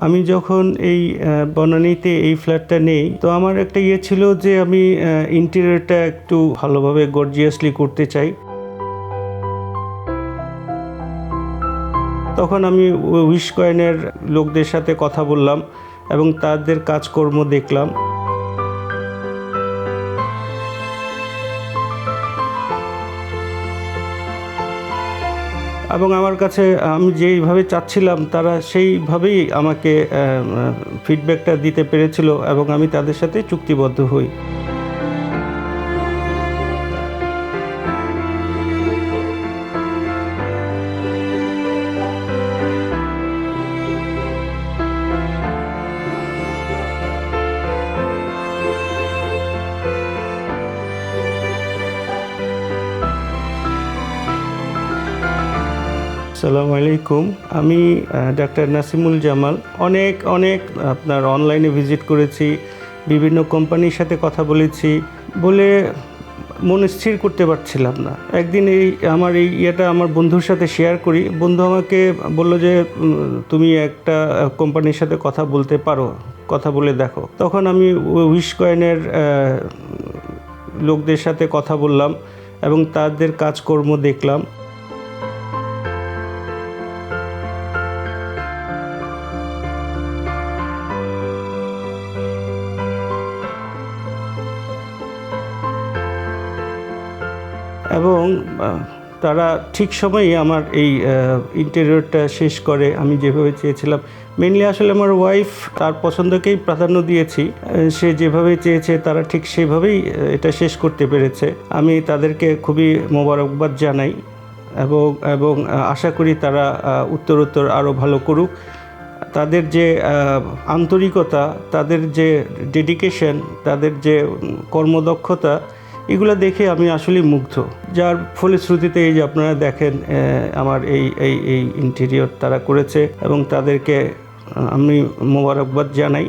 আমি যখন এই বনানীতে এই ফ্ল্যাটটা নেই, তো আমার একটা ছিল যে আমি ইন্টেরিয়রটা একটু ভালোভাবে গর্জিয়াসলি করতে চাই। তখন আমি উইশ কয়েনের লোকদের সাথে কথা বললাম এবং তাদের কাজকর্ম দেখলাম। এবং আমার কাছে আমি যেইভাবে চাচ্ছিলাম তারা সেইভাবেই আমাকে ফিডব্যাকটা দিতে পেরেছিল এবং আমি তাদের সাথে চুক্তিবদ্ধ হই। আসসালামু আলাইকুম, আমি ডাক্তার নাসিমুল জামাল। অনেক আপনার অনলাইনে ভিজিট করেছি, বিভিন্ন কোম্পানির সাথে কথা বলেছি, বলে মন স্থির করতে পারছিলাম না। একদিন আমার আমার বন্ধুর সাথে শেয়ার করি। বন্ধু আমাকে বলল যে তুমি একটা কোম্পানির সাথে কথা বলতে পারো, কথা বলে দেখো। তখন আমি উইশ কয়েনের লোকদের সাথে কথা বললাম এবং তাদের কাজকর্ম দেখলাম। এবং তারা ঠিক সময়েই আমার এই ইন্টেরিয়রটা শেষ করে আমি যেভাবে চেয়েছিলাম। মেনলি আসলে আমার ওয়াইফ তার পছন্দকেই প্রাধান্য দিয়েছি। সে যেভাবে চেয়েছে তারা ঠিক সেভাবেই এটা শেষ করতে পেরেছে। আমি তাদেরকে খুবই মোবারকবাদ জানাই এবং আশা করি তারা উত্তরোত্তর আরও ভালো করুক। তাদের যে আন্তরিকতা, তাদের যে ডেডিকেশন, তাদের যে কর্মদক্ষতা, এগুলো দেখে আমি আসলে মুগ্ধ। যার ফলশ্রুতিতে এই যে আপনারা দেখেন আমার এই ইন্টেরিয়র তারা করেছে এবং তাদেরকে আমি মোবারকবাদ জানাই।